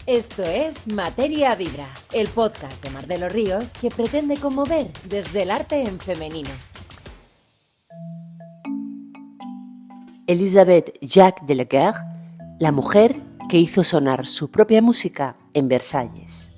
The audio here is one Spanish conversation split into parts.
Esto es Materia Vibra, el podcast de Mar de los Ríos que pretende conmover desde el arte en femenino. Elisabeth Jacques de Laguerre, la mujer que hizo sonar su propia música en Versalles.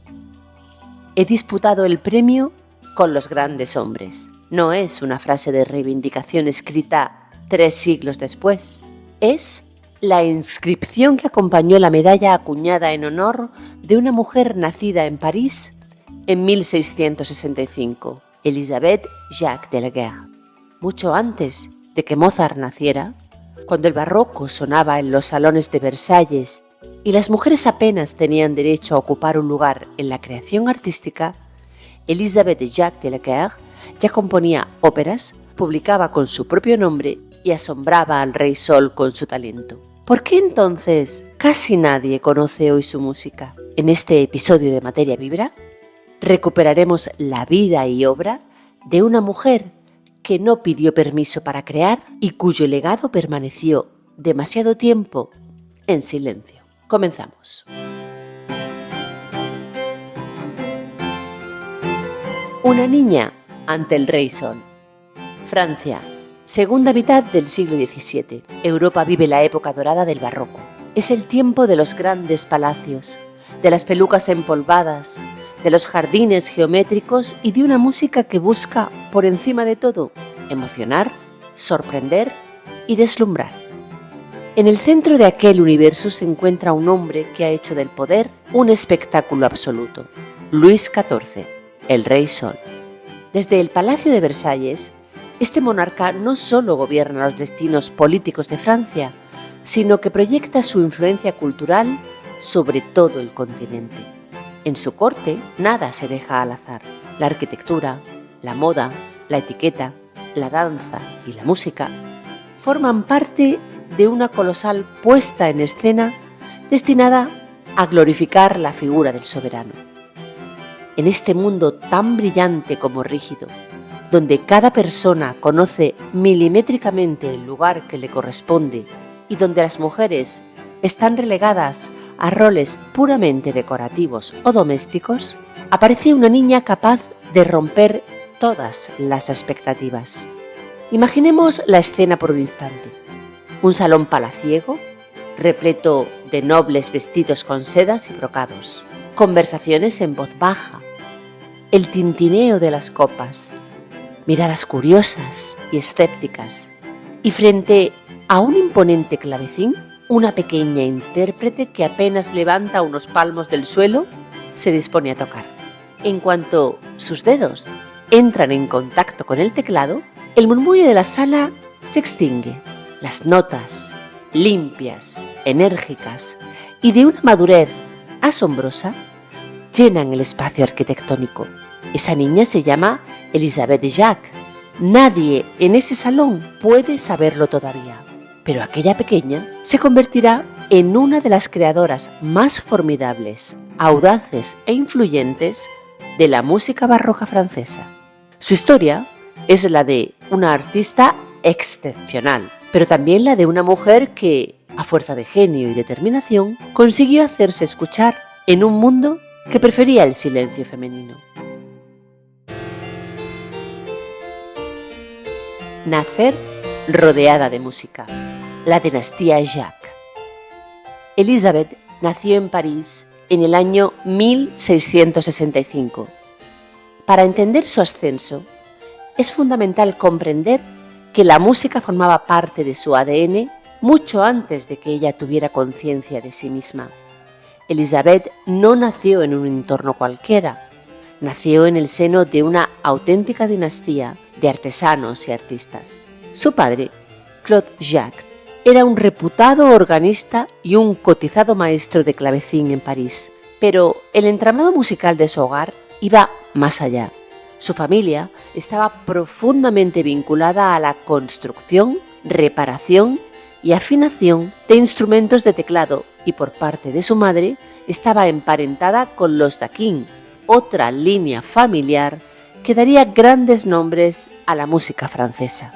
He disputado el premio con los grandes hombres. No es una frase de reivindicación escrita 3 siglos después. Es la inscripción que acompañó la medalla acuñada en honor de una mujer nacida en París en 1665, Elisabeth Jacques de Laguerre. Mucho antes de que Mozart naciera, cuando el barroco sonaba en los salones de Versalles y las mujeres apenas tenían derecho a ocupar un lugar en la creación artística, Elisabeth Jacques de Laguerre ya componía óperas, publicaba con su propio nombre y asombraba al Rey Sol con su talento. ¿Por qué entonces casi nadie conoce hoy su música? En este episodio de Materia Vibra recuperaremos la vida y obra de una mujer que no pidió permiso para crear y cuyo legado permaneció demasiado tiempo en silencio. Comenzamos. Una niña ante el Rey Sol. Francia. Segunda mitad del siglo XVII. Europa vive la época dorada del barroco. Es el tiempo de los grandes palacios, de las pelucas empolvadas, de los jardines geométricos y de una música que busca, por encima de todo, emocionar, sorprender y deslumbrar. En el centro de aquel universo se encuentra un hombre que ha hecho del poder un espectáculo absoluto. Luis XIV, el Rey Sol. Desde el Palacio de Versalles, este monarca no solo gobierna los destinos políticos de Francia, sino que proyecta su influencia cultural sobre todo el continente. En su corte nada se deja al azar. La arquitectura, la moda, la etiqueta, la danza y la música forman parte de una colosal puesta en escena destinada a glorificar la figura del soberano. En este mundo tan brillante como rígido, donde cada persona conoce milimétricamente el lugar que le corresponde y donde las mujeres están relegadas a roles puramente decorativos o domésticos, aparece una niña capaz de romper todas las expectativas. Imaginemos la escena por un instante. Un salón palaciego, repleto de nobles vestidos con sedas y brocados, conversaciones en voz baja, el tintineo de las copas, miradas curiosas y escépticas, y frente a un imponente clavecín, una pequeña intérprete que apenas levanta unos palmos del suelo se dispone a tocar. En cuanto sus dedos entran en contacto con el teclado, el murmullo de la sala se extingue. Las notas, limpias, enérgicas y de una madurez asombrosa, llenan el espacio arquitectónico. Esa niña se llama Elisabeth Jacques. Nadie en ese salón puede saberlo todavía, pero aquella pequeña se convertirá en una de las creadoras más formidables, audaces e influyentes de la música barroca francesa. Su historia es la de una artista excepcional, pero también la de una mujer que, a fuerza de genio y determinación, consiguió hacerse escuchar en un mundo que prefería el silencio femenino. Nacer rodeada de música. La dinastía Jacques. Elisabeth nació en París en el año 1665. Para entender su ascenso, es fundamental comprender que la música formaba parte de su ADN mucho antes de que ella tuviera conciencia de sí misma. Elisabeth no nació en un entorno cualquiera, nació en el seno de una auténtica dinastía de artesanos y artistas. Su padre, Claude Jacques, era un reputado organista y un cotizado maestro de clavecín en París, pero el entramado musical de su hogar iba más allá. Su familia estaba profundamente vinculada a la construcción, reparación y afinación de instrumentos de teclado y por parte de su madre estaba emparentada con los Daquin, otra línea familiar que daría grandes nombres a la música francesa.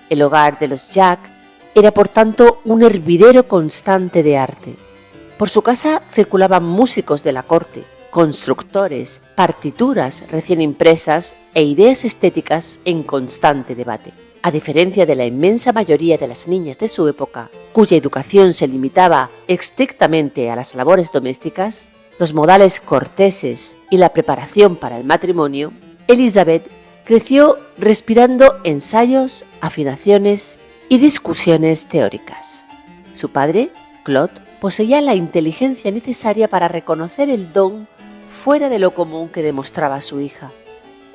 El hogar de los Jacques era por tanto un hervidero constante de arte. Por su casa circulaban músicos de la corte, constructores, partituras recién impresas e ideas estéticas en constante debate. A diferencia de la inmensa mayoría de las niñas de su época, cuya educación se limitaba estrictamente a las labores domésticas, los modales corteses y la preparación para el matrimonio, Elizabeth creció respirando ensayos, afinaciones y discusiones teóricas. Su padre, Claude, poseía la inteligencia necesaria para reconocer el don fuera de lo común que demostraba su hija.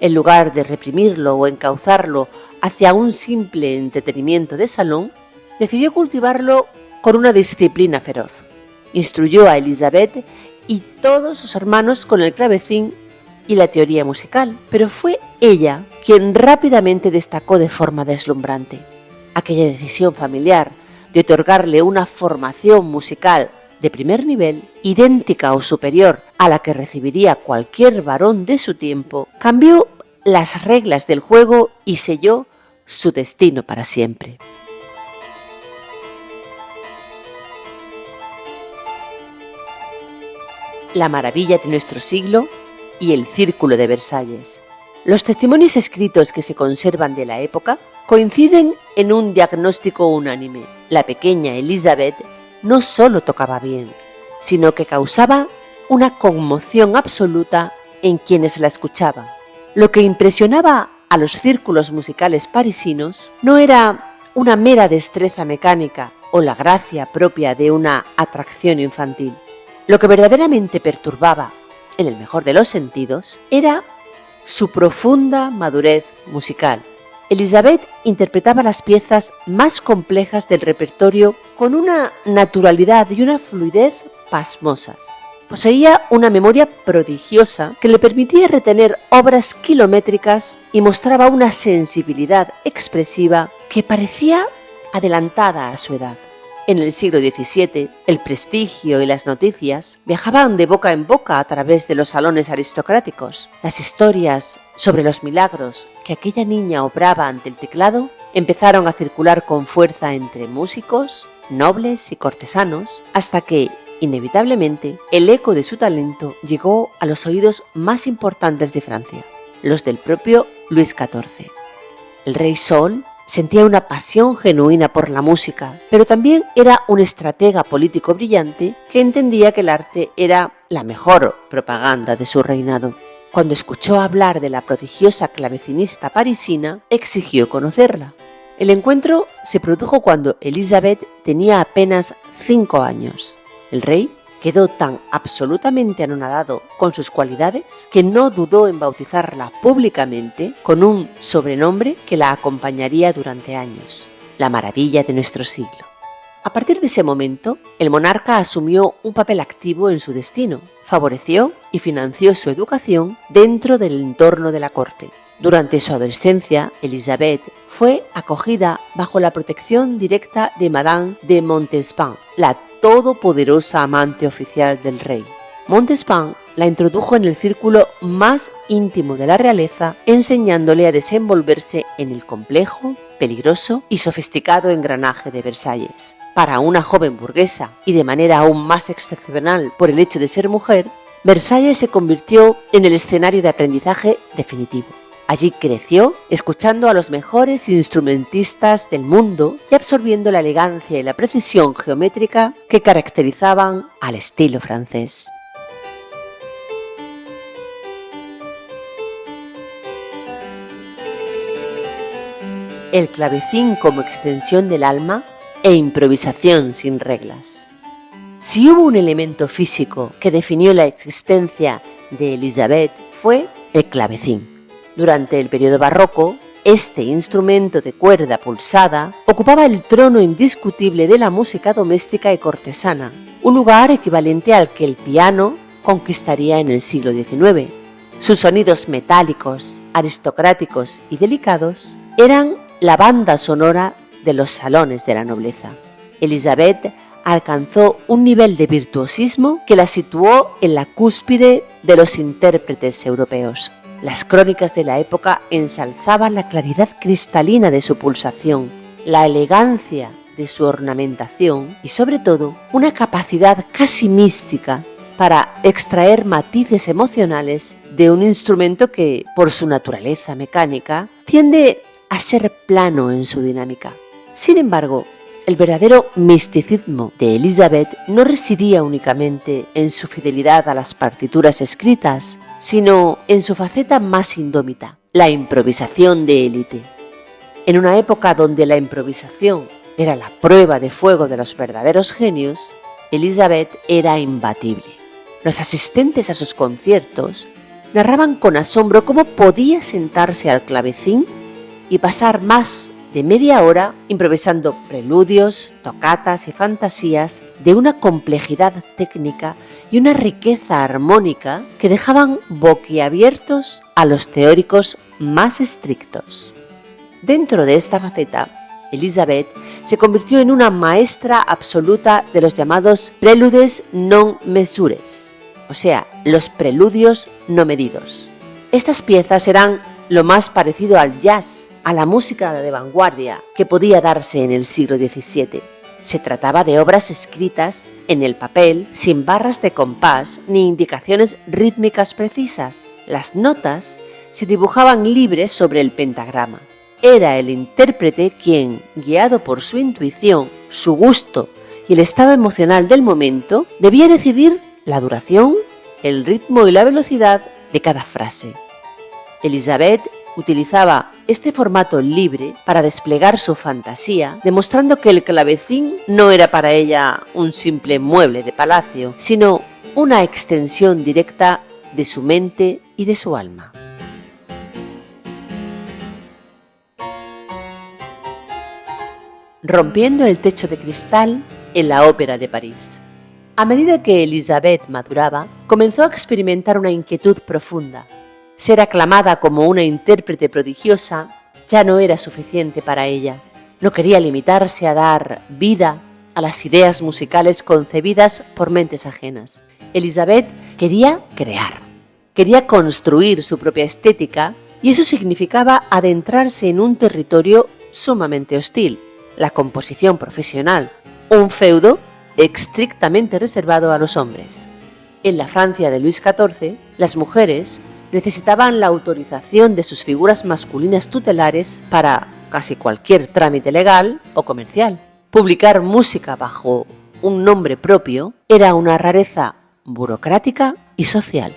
En lugar de reprimirlo o encauzarlo hacia un simple entretenimiento de salón, decidió cultivarlo con una disciplina feroz. Instruyó a Elizabeth y todos sus hermanos con el clavecín y la teoría musical, pero fue ella quien rápidamente destacó de forma deslumbrante. Aquella decisión familiar de otorgarle una formación musical de primer nivel, idéntica o superior a la que recibiría cualquier varón de su tiempo, cambió las reglas del juego y selló su destino para siempre. La maravilla de nuestro siglo y el Círculo de Versalles. Los testimonios escritos que se conservan de la época coinciden en un diagnóstico unánime. La pequeña Elizabeth no solo tocaba bien, sino que causaba una conmoción absoluta en quienes la escuchaban. Lo que impresionaba a los círculos musicales parisinos no era una mera destreza mecánica o la gracia propia de una atracción infantil. Lo que verdaderamente perturbaba, en el mejor de los sentidos, era su profunda madurez musical. Elizabeth interpretaba las piezas más complejas del repertorio con una naturalidad y una fluidez pasmosas. Poseía una memoria prodigiosa que le permitía retener obras kilométricas y mostraba una sensibilidad expresiva que parecía adelantada a su edad. En el siglo XVII, el prestigio y las noticias viajaban de boca en boca a través de los salones aristocráticos. Las historias sobre los milagros que aquella niña obraba ante el teclado empezaron a circular con fuerza entre músicos, nobles y cortesanos, hasta que, inevitablemente, el eco de su talento llegó a los oídos más importantes de Francia, los del propio Luis XIV. El rey Sol sentía una pasión genuina por la música, pero también era un estratega político brillante que entendía que el arte era la mejor propaganda de su reinado. Cuando escuchó hablar de la prodigiosa clavecinista parisina, exigió conocerla. El encuentro se produjo cuando Elizabeth tenía apenas 5 años. El rey quedó tan absolutamente anonadado con sus cualidades que no dudó en bautizarla públicamente con un sobrenombre que la acompañaría durante años: la maravilla de nuestro siglo. A partir de ese momento, el monarca asumió un papel activo en su destino, favoreció y financió su educación dentro del entorno de la corte. Durante su adolescencia, Elizabeth fue acogida bajo la protección directa de Madame de Montespan, la todopoderosa amante oficial del rey. Montespan la introdujo en el círculo más íntimo de la realeza, enseñándole a desenvolverse en el complejo, peligroso y sofisticado engranaje de Versalles. Para una joven burguesa, y de manera aún más excepcional por el hecho de ser mujer, Versalles se convirtió en el escenario de aprendizaje definitivo. Allí creció escuchando a los mejores instrumentistas del mundo y absorbiendo la elegancia y la precisión geométrica que caracterizaban al estilo francés. El clavecín como extensión del alma e improvisación sin reglas. Si hubo un elemento físico que definió la existencia de Elizabeth, fue el clavecín. Durante el periodo barroco, este instrumento de cuerda pulsada ocupaba el trono indiscutible de la música doméstica y cortesana, un lugar equivalente al que el piano conquistaría en el siglo XIX. Sus sonidos metálicos, aristocráticos y delicados eran la banda sonora de los salones de la nobleza. Elizabeth alcanzó un nivel de virtuosismo que la situó en la cúspide de los intérpretes europeos. Las crónicas de la época ensalzaban la claridad cristalina de su pulsación, la elegancia de su ornamentación y sobre todo una capacidad casi mística para extraer matices emocionales de un instrumento que, por su naturaleza mecánica, tiende a ser plano en su dinámica. Sin embargo, el verdadero misticismo de Elisabeth no residía únicamente en su fidelidad a las partituras escritas, sino en su faceta más indómita, la improvisación de élite. En una época donde la improvisación era la prueba de fuego de los verdaderos genios, Elisabeth era imbatible. Los asistentes a sus conciertos narraban con asombro cómo podía sentarse al clavecín y pasar más de media hora improvisando preludios, tocatas y fantasías de una complejidad técnica y una riqueza armónica que dejaban boquiabiertos a los teóricos más estrictos. Dentro de esta faceta, Elisabeth se convirtió en una maestra absoluta de los llamados préludes non mesures, o sea, los preludios no medidos. Estas piezas eran lo más parecido al jazz, a la música de vanguardia que podía darse en el siglo XVII. Se trataba de obras escritas en el papel, sin barras de compás ni indicaciones rítmicas precisas. Las notas se dibujaban libres sobre el pentagrama. Era el intérprete quien, guiado por su intuición, su gusto y el estado emocional del momento, debía decidir la duración, el ritmo y la velocidad de cada frase. Elisabeth utilizaba este formato libre para desplegar su fantasía, demostrando que el clavecín no era para ella un simple mueble de palacio, sino una extensión directa de su mente y de su alma. Rompiendo el techo de cristal en la Ópera de París. A medida que Elisabeth maduraba, comenzó a experimentar una inquietud profunda. Ser aclamada como una intérprete prodigiosa ya no era suficiente para ella. No quería limitarse a dar vida a las ideas musicales concebidas por mentes ajenas. Elisabeth quería crear, quería construir su propia estética y eso significaba adentrarse en un territorio sumamente hostil, la composición profesional, un feudo estrictamente reservado a los hombres. En la Francia de Luis XIV, las mujeres necesitaban la autorización de sus figuras masculinas tutelares para casi cualquier trámite legal o comercial. Publicar música bajo un nombre propio era una rareza burocrática y social.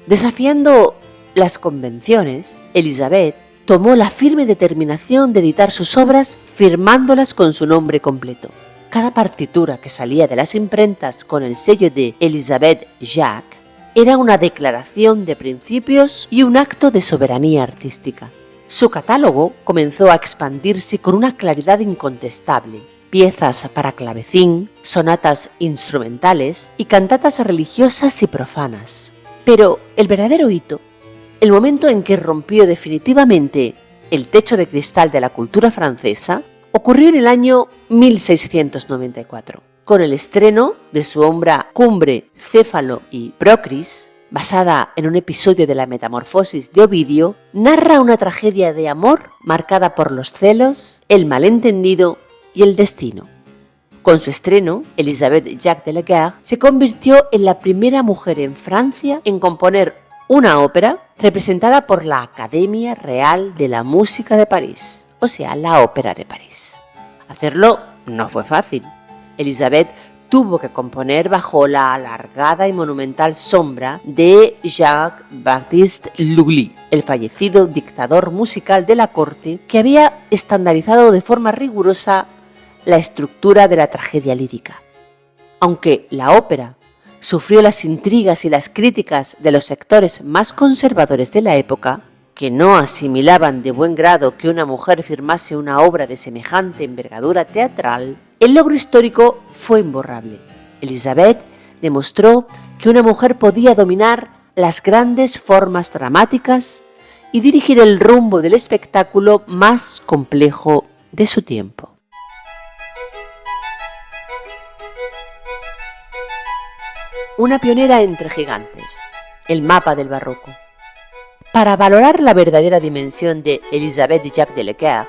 Desafiando las convenciones, Elisabeth tomó la firme determinación de editar sus obras firmándolas con su nombre completo. Cada partitura que salía de las imprentas con el sello de Elisabeth Jacques era una declaración de principios y un acto de soberanía artística. Su catálogo comenzó a expandirse con una claridad incontestable. Piezas para clavecín, sonatas instrumentales y cantatas religiosas y profanas. Pero el verdadero hito, el momento en que rompió definitivamente el techo de cristal de la cultura francesa, ocurrió en el año 1694, con el estreno de su obra cumbre Céfalo y Procris, basada en un episodio de la Metamorfosis de Ovidio, narra una tragedia de amor marcada por los celos, el malentendido y el destino. Con su estreno, Elisabeth Jacques de la Guerre se convirtió en la primera mujer en Francia en componer una ópera representada por la Academia Real de la Música de París, o sea, la Ópera de París. Hacerlo no fue fácil. Elisabeth tuvo que componer bajo la alargada y monumental sombra de Jacques-Baptiste Lully, el fallecido dictador musical de la corte que había estandarizado de forma rigurosa la estructura de la tragedia lírica. Aunque la ópera sufrió las intrigas y las críticas de los sectores más conservadores de la época, que no asimilaban de buen grado que una mujer firmase una obra de semejante envergadura teatral, el logro histórico fue imborrable. Elisabeth demostró que una mujer podía dominar las grandes formas dramáticas y dirigir el rumbo del espectáculo más complejo de su tiempo. Una pionera entre gigantes, el mapa del barroco. Para valorar la verdadera dimensión de Elisabeth Jacques de la Guerre,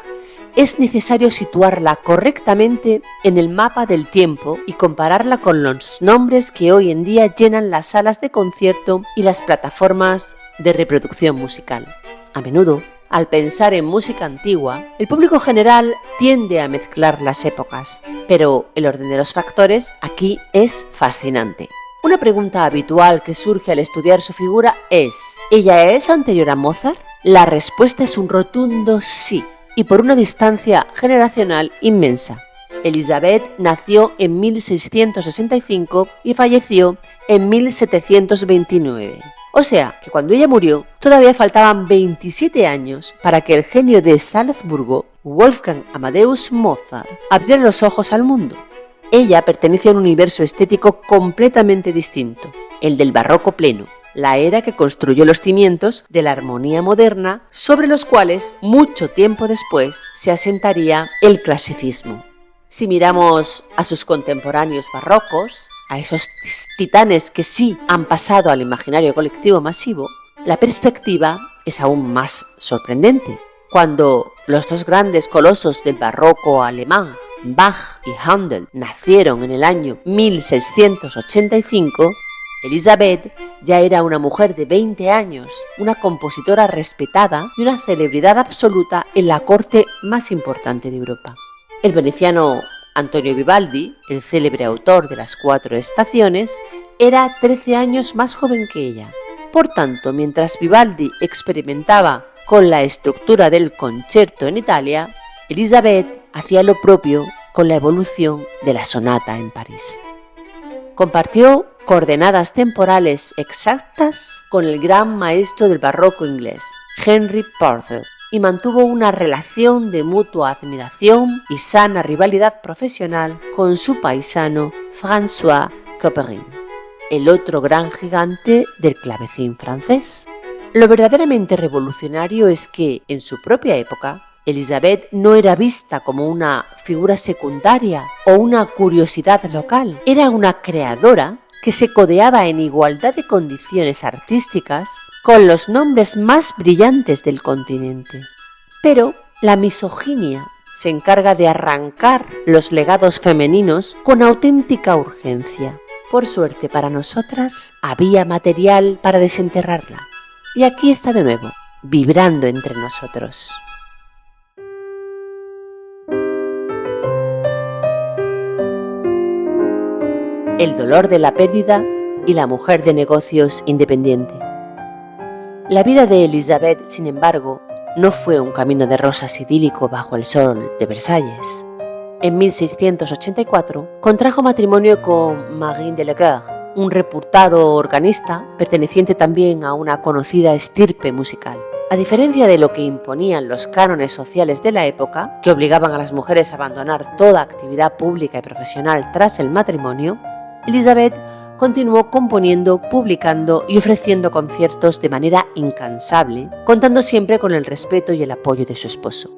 es necesario situarla correctamente en el mapa del tiempo y compararla con los nombres que hoy en día llenan las salas de concierto y las plataformas de reproducción musical. A menudo, al pensar en música antigua, el público general tiende a mezclar las épocas, pero el orden de los factores aquí es fascinante. Una pregunta habitual que surge al estudiar su figura es: ¿ella es anterior a Mozart? La respuesta es un rotundo sí, y por una distancia generacional inmensa. Elisabeth nació en 1665 y falleció en 1729. O sea, que cuando ella murió, todavía faltaban 27 años para que el genio de Salzburgo, Wolfgang Amadeus Mozart, abriera los ojos al mundo. Ella pertenece a un universo estético completamente distinto, el del barroco pleno, la era que construyó los cimientos de la armonía moderna sobre los cuales, mucho tiempo después, se asentaría el clasicismo. Si miramos a sus contemporáneos barrocos, a esos titanes que sí han pasado al imaginario colectivo masivo, la perspectiva es aún más sorprendente. Cuando los dos grandes colosos del barroco alemán, Bach y Händel, nacieron en el año 1685, Elisabeth ya era una mujer de 20 años, una compositora respetada y una celebridad absoluta en la corte más importante de Europa. El veneciano Antonio Vivaldi, el célebre autor de las 4 estaciones, era 13 años más joven que ella. Por tanto, mientras Vivaldi experimentaba con la estructura del concerto en Italia, Elisabeth hacía lo propio con la evolución de la sonata en París. Compartió coordenadas temporales exactas con el gran maestro del barroco inglés, Henry Purcell, y mantuvo una relación de mutua admiración y sana rivalidad profesional con su paisano François Couperin, el otro gran gigante del clavecín francés. Lo verdaderamente revolucionario es que, en su propia época, Elisabeth no era vista como una figura secundaria o una curiosidad local. Era una creadora que se codeaba en igualdad de condiciones artísticas con los nombres más brillantes del continente. Pero la misoginia se encarga de arrancar los legados femeninos con auténtica urgencia. Por suerte para nosotras, había material para desenterrarla. Y aquí está de nuevo, vibrando entre nosotros. El dolor de la pérdida y la mujer de negocios independiente. La vida de Elisabeth, sin embargo, no fue un camino de rosas idílico bajo el sol de Versalles. En 1684 contrajo matrimonio con Marie de Leguer, un reputado organista perteneciente también a una conocida estirpe musical. A diferencia de lo que imponían los cánones sociales de la época, que obligaban a las mujeres a abandonar toda actividad pública y profesional tras el matrimonio, Elisabeth continuó componiendo, publicando y ofreciendo conciertos de manera incansable, contando siempre con el respeto y el apoyo de su esposo.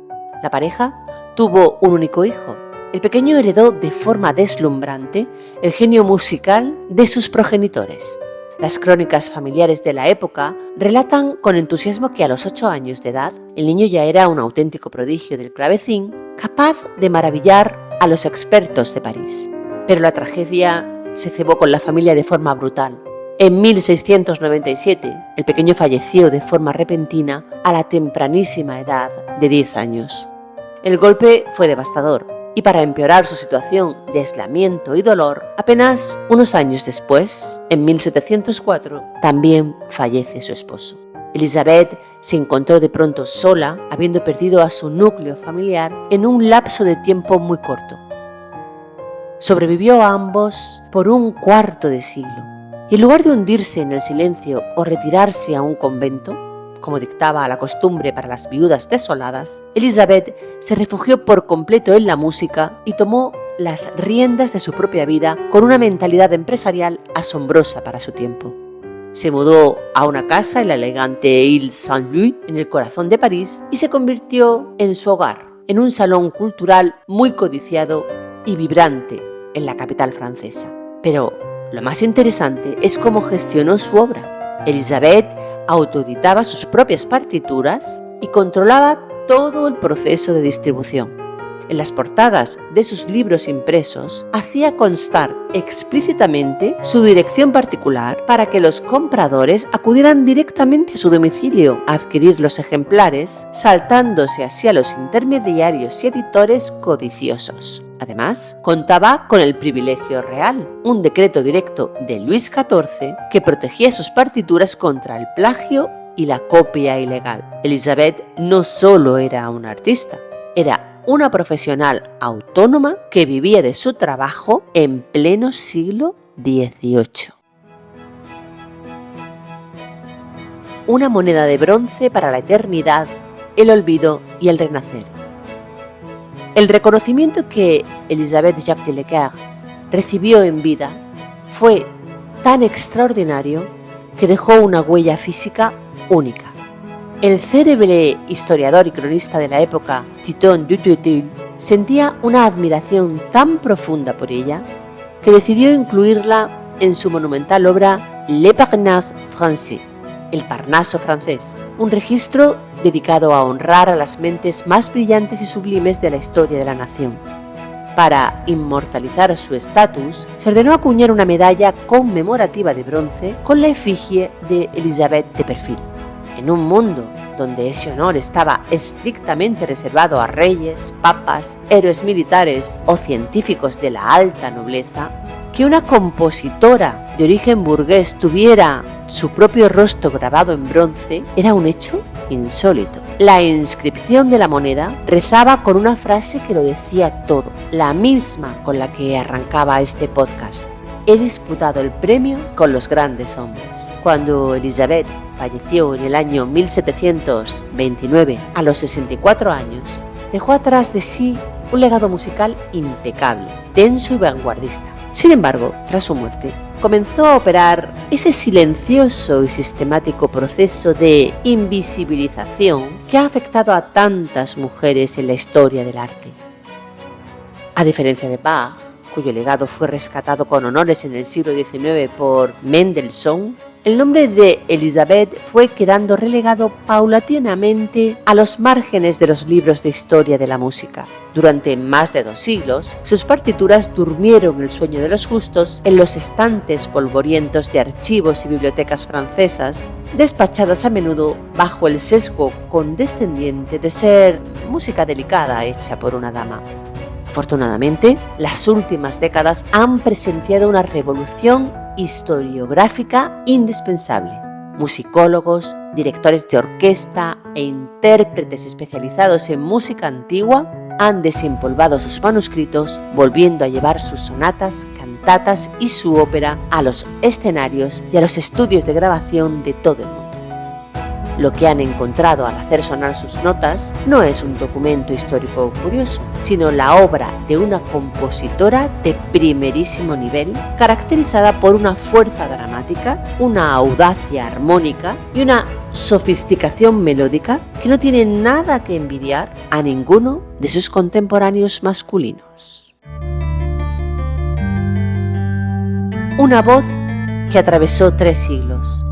La pareja tuvo un único hijo. El pequeño heredó de forma deslumbrante el genio musical de sus progenitores. Las crónicas familiares de la época relatan con entusiasmo que a los 8 años de edad el niño ya era un auténtico prodigio del clavecín, capaz de maravillar a los expertos de París. Pero la tragedia se cebó con la familia de forma brutal. En 1697, el pequeño falleció de forma repentina a la tempranísima edad de 10 años. El golpe fue devastador y para empeorar su situación de aislamiento y dolor, apenas unos años después, en 1704, también fallece su esposo. Elisabeth se encontró de pronto sola, habiendo perdido a su núcleo familiar en un lapso de tiempo muy corto. Sobrevivió a ambos por un cuarto de siglo, y en lugar de hundirse en el silencio o retirarse a un convento, como dictaba la costumbre para las viudas desoladas, Elisabeth se refugió por completo en la música y tomó las riendas de su propia vida con una mentalidad empresarial asombrosa para su tiempo. Se mudó a una casa en la elegante Ile Saint-Louis, en el corazón de París, y se convirtió en su hogar, en un salón cultural muy codiciado y vibrante en la capital francesa. Pero lo más interesante es cómo gestionó su obra. Elisabeth autoeditaba sus propias partituras y controlaba todo el proceso de distribución. En las portadas de sus libros impresos hacía constar explícitamente su dirección particular para que los compradores acudieran directamente a su domicilio a adquirir los ejemplares, saltándose así a los intermediarios y editores codiciosos. Además, contaba con el privilegio real, un decreto directo de Luis XIV que protegía sus partituras contra el plagio y la copia ilegal. Elizabeth no solo era una artista, era una profesional autónoma que vivía de su trabajo en pleno siglo XVIII. Una moneda de bronce para la eternidad, el olvido y el renacer. El reconocimiento que Elisabeth Jacques de Lecoeur recibió en vida fue tan extraordinario que dejó una huella física única. El célebre historiador y cronista de la época, Titone Dutuetil, sentía una admiración tan profunda por ella que decidió incluirla en su monumental obra Le Parnasse français, el Parnaso francés, un registro dedicado a honrar a las mentes más brillantes y sublimes de la historia de la nación. Para inmortalizar su estatus, se ordenó acuñar una medalla conmemorativa de bronce con la efigie de Elizabeth de perfil. En un mundo donde ese honor estaba estrictamente reservado a reyes, papas, héroes militares o científicos de la alta nobleza, que una compositora de origen burgués tuviera su propio rostro grabado en bronce era un hecho insólito. La inscripción de la moneda rezaba con una frase que lo decía todo, la misma con la que arrancaba este podcast: he disputado el premio con los grandes hombres. Cuando Elizabeth falleció en el año 1729, a los 64 años, dejó atrás de sí un legado musical impecable, denso y vanguardista. Sin embargo, tras su muerte, comenzó a operar ese silencioso y sistemático proceso de invisibilización que ha afectado a tantas mujeres en la historia del arte. A diferencia de Bach, cuyo legado fue rescatado con honores en el siglo XIX por Mendelssohn, el nombre de Elizabeth fue quedando relegado paulatinamente a los márgenes de los libros de historia de la música. Durante más de 2 siglos, sus partituras durmieron el sueño de los justos en los estantes polvorientos de archivos y bibliotecas francesas, despachadas a menudo bajo el sesgo condescendiente de ser música delicada hecha por una dama. Afortunadamente, las últimas décadas han presenciado una revolución historiográfica indispensable. Musicólogos, directores de orquesta e intérpretes especializados en música antigua han desempolvado sus manuscritos, volviendo a llevar sus sonatas, cantatas y su ópera a los escenarios y a los estudios de grabación de todo el mundo. Lo que han encontrado al hacer sonar sus notas no es un documento histórico curioso, sino la obra de una compositora de primerísimo nivel, caracterizada por una fuerza dramática, una audacia armónica y una sofisticación melódica que no tiene nada que envidiar a ninguno de sus contemporáneos masculinos. Una voz que atravesó 3 siglos.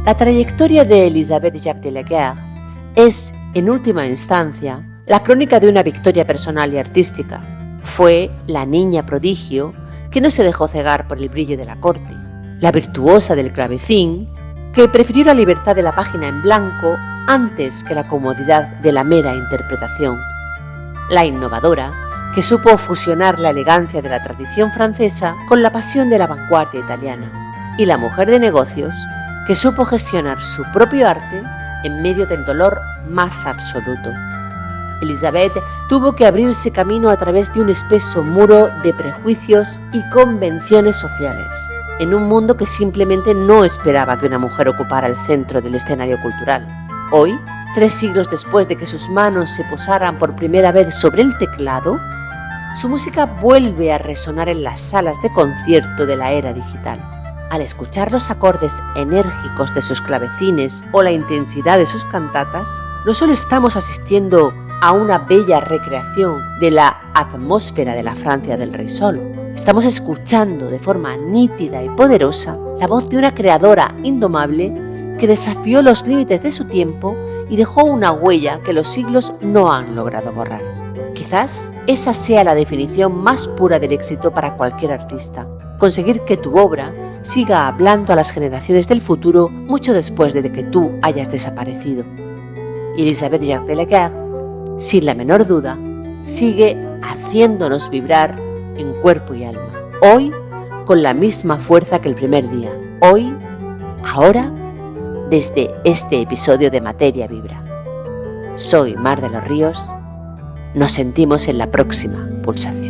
La trayectoria de Elisabeth Jacques de Lecoeur es, en última instancia, la crónica de una victoria personal y artística. Fue la niña prodigio que no se dejó cegar por el brillo de la corte, la virtuosa del clavecín que prefirió la libertad de la página en blanco antes que la comodidad de la mera interpretación, la innovadora que supo fusionar la elegancia de la tradición francesa con la pasión de la vanguardia italiana, y la mujer de negocios que supo gestionar su propio arte en medio del dolor más absoluto. Elizabeth tuvo que abrirse camino a través de un espeso muro de prejuicios y convenciones sociales, en un mundo que simplemente no esperaba que una mujer ocupara el centro del escenario cultural. Hoy, 3 siglos después de que sus manos se posaran por primera vez sobre el teclado, su música vuelve a resonar en las salas de concierto de la era digital. Al escuchar los acordes enérgicos de sus clavecines o la intensidad de sus cantatas, no solo estamos asistiendo a una bella recreación de la atmósfera de la Francia del Rey Sol, estamos escuchando de forma nítida y poderosa la voz de una creadora indomable que desafió los límites de su tiempo y dejó una huella que los siglos no han logrado borrar. Quizás esa sea la definición más pura del éxito para cualquier artista: conseguir que tu obra siga hablando a las generaciones del futuro mucho después de que tú hayas desaparecido. Y Elisabeth Jacques de Laguerre, sin la menor duda, sigue haciéndonos vibrar en cuerpo y alma, hoy con la misma fuerza que el primer día, hoy, ahora, desde este episodio de Materia Vibra. Soy Mar de los Ríos, nos sentimos en la próxima pulsación.